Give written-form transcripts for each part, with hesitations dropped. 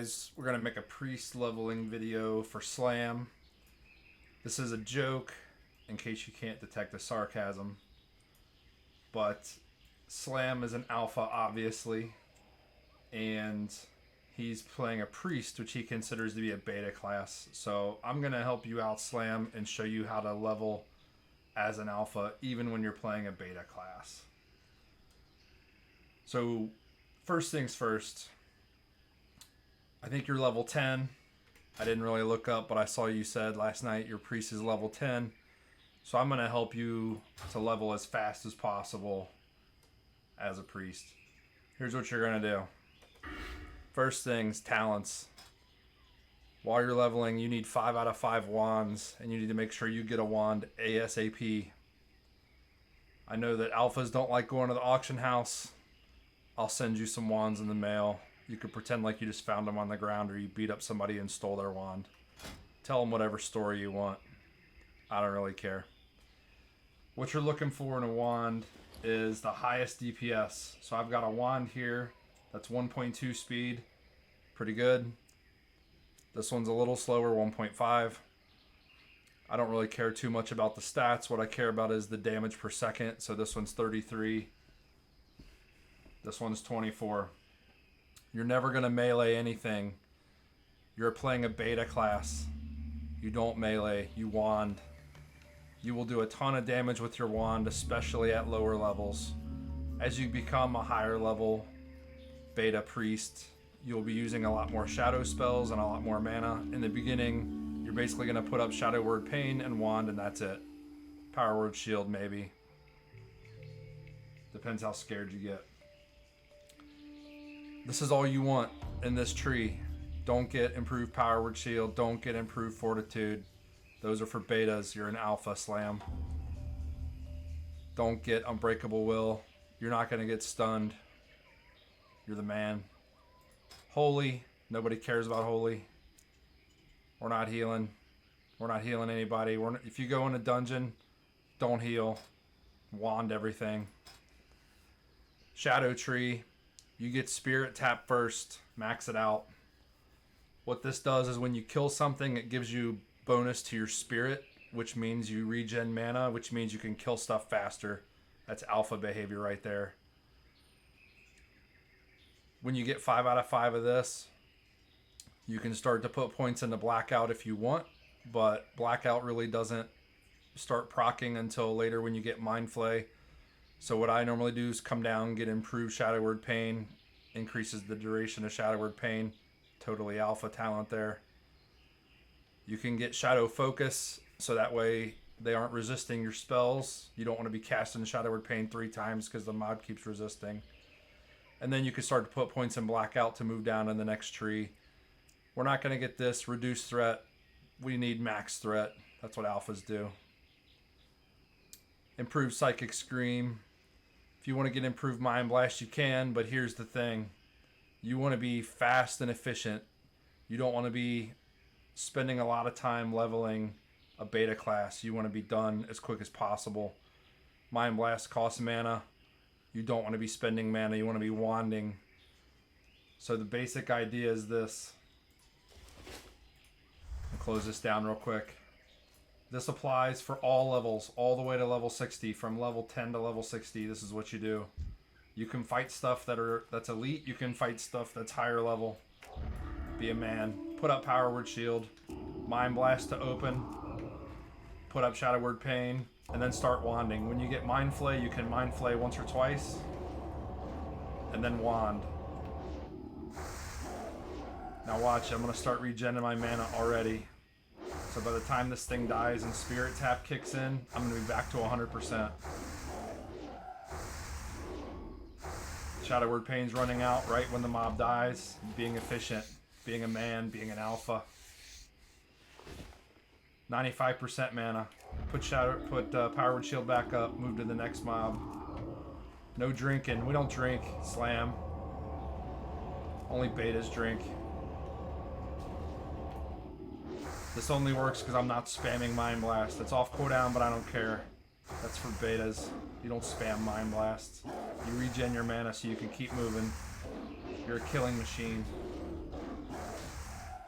guys, we're going to make a priest leveling video for Slam. This is a joke, in case you can't detect the sarcasm. But Slam is an alpha, obviously. And he's playing a priest, which he considers to be a beta class. So I'm going to help you out, Slam, and show you how to level as an alpha, even when you're playing a beta class. So first things first, I think you're level 10. I didn't really look up, but I saw you said last night your priest is level 10. So I'm going to help you to level as fast as possible as a priest. Here's what you're going to do. First things, talents. While you're leveling, you need 5 out of 5 wands, and you need to make sure you get a wand ASAP. I know that alphas don't like going to the auction house. I'll send you some wands in the mail. You could pretend like you just found them on the ground or you beat up somebody and stole their wand. Tell them whatever story you want. I don't really care. What you're looking for in a wand is the highest DPS. So I've got a wand here that's 1.2 speed. Pretty good. This one's a little slower, 1.5. I don't really care too much about the stats. What I care about is the damage per second. So this one's 33. This one's 24. You're never going to melee anything. You're playing a beta class. You don't melee, you wand. You will do a ton of damage with your wand, especially at lower levels. As you become a higher level beta priest, you'll be using a lot more shadow spells and a lot more mana. In the beginning, you're basically going to put up Shadow Word Pain and wand, and that's it. Power Word Shield, maybe. Depends how scared you get. This is all you want in this tree. Don't get improved Power Word Shield. Don't get improved Fortitude. Those are for betas. You're an alpha, Slam. Don't get Unbreakable Will. You're not going to get stunned. You're the man. Holy. Nobody cares about Holy. We're not healing. We're not healing anybody. If you go in a dungeon, don't heal. Wand everything. Shadow Tree. You get Spirit Tap first. Max it out. What this does is when you kill something, it gives you bonus to your spirit, which means you regen mana, which means you can kill stuff faster. That's alpha behavior right there. When you get 5 out of 5 of this, you can start to put points into Blackout if you want, but Blackout really doesn't start proccing until later when you get Mind Flay. So what I normally do is come down, get improved Shadow Word Pain, increases the duration of Shadow Word Pain. Totally alpha talent there. You can get Shadow Focus, so that way they aren't resisting your spells. You don't want to be casting Shadow Word Pain 3 times because the mob keeps resisting. And then you can start to put points in Blackout to move down in the next tree. We're not going to get this reduced threat. We need max threat. That's what alphas do. Improved Psychic Scream. If you want to get improved Mind Blast, you can, but here's the thing. You want to be fast and efficient. You don't want to be spending a lot of time leveling a beta class. You want to be done as quick as possible. Mind Blast costs mana. You don't want to be spending mana. You want to be wanding. So the basic idea is this. I'll close this down real quick. This applies for all levels, all the way to level 60. From level 10 to level 60, this is what you do. You can fight stuff that's elite. You can fight stuff that's higher level. Be a man. Put up Power Word Shield. Mind Blast to open. Put up Shadow Word Pain. And then start wanding. When you get Mind Flay, you can Mind Flay once or twice. And then wand. Now watch, I'm going to start regenerating my mana already. So by the time this thing dies and Spirit Tap kicks in, I'm going to be back to 100%. Shadow Word Pain's running out right when the mob dies. Being efficient, being a man, being an alpha. 95% mana. Put Power Word Shield back up. Move to the next mob. No drinking. We don't drink. Slam. Only betas drink. This only works because I'm not spamming Mind Blast. It's off cooldown, but I don't care. That's for betas. You don't spam Mind Blasts. You regen your mana so you can keep moving. You're a killing machine.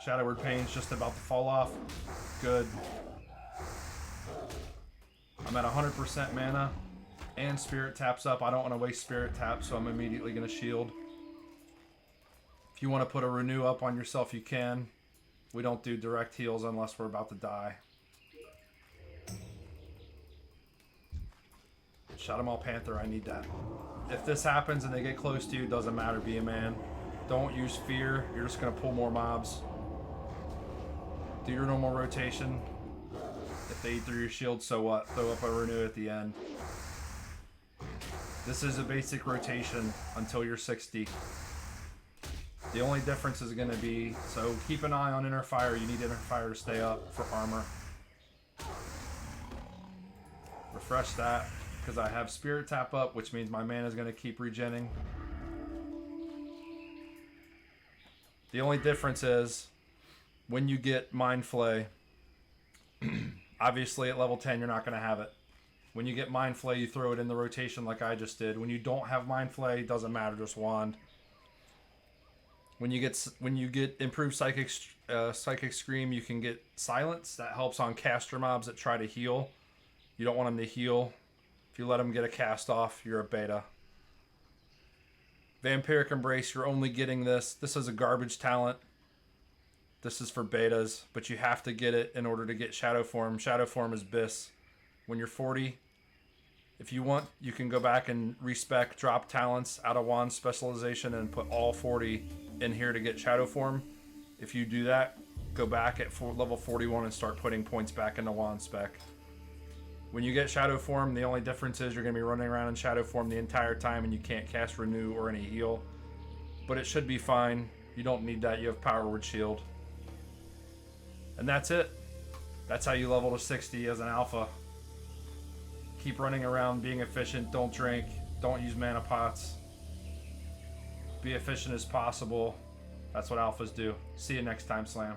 Shadow Word Pain's just about to fall off. Good. I'm at 100% mana. And Spirit Tap's up. I don't want to waste Spirit Tap, so I'm immediately going to shield. If you want to put a Renew up on yourself, you can. We don't do direct heals unless we're about to die. Shadowmaw Panther, I need that. If this happens and they get close to you, doesn't matter, be a man. Don't use fear, you're just going to pull more mobs. Do your normal rotation. If they eat through your shield, so what? Throw up a Renew at the end. This is a basic rotation until you're 60. The only difference is going to be, so keep an eye on Inner Fire. You need Inner Fire to stay up for armor. Refresh that, because I have Spirit Tap up, which means my mana is going to keep regenning. The only difference is, when you get Mind Flay, obviously at level 10 you're not going to have it. When you get Mind Flay, you throw it in the rotation like I just did. When you don't have Mind Flay, it doesn't matter, just Wand. When you get improved Psychic Scream, you can get Silence. That helps on caster mobs that try to heal. You don't want them to heal. If you let them get a cast off, you're a beta. Vampiric Embrace, you're only getting this. This is a garbage talent. This is for betas, but you have to get it in order to get Shadow Form. Shadow Form is BIS. When you're 40, if you want, you can go back and respec, drop talents out of Wand Specialization and put all 40 in here to get Shadow Form. If you do that, go back at level 41 and start putting points back into Wand Spec. When you get Shadow Form, the only difference is you're going to be running around in Shadow Form the entire time and you can't cast Renew or any heal. But it should be fine. You don't need that. You have Power Word Shield. And that's it. That's how you level to 60 as an alpha. Keep running around, being efficient. Don't drink. Don't use mana pots. Be efficient as possible. That's what alphas do. See you next time, Slam.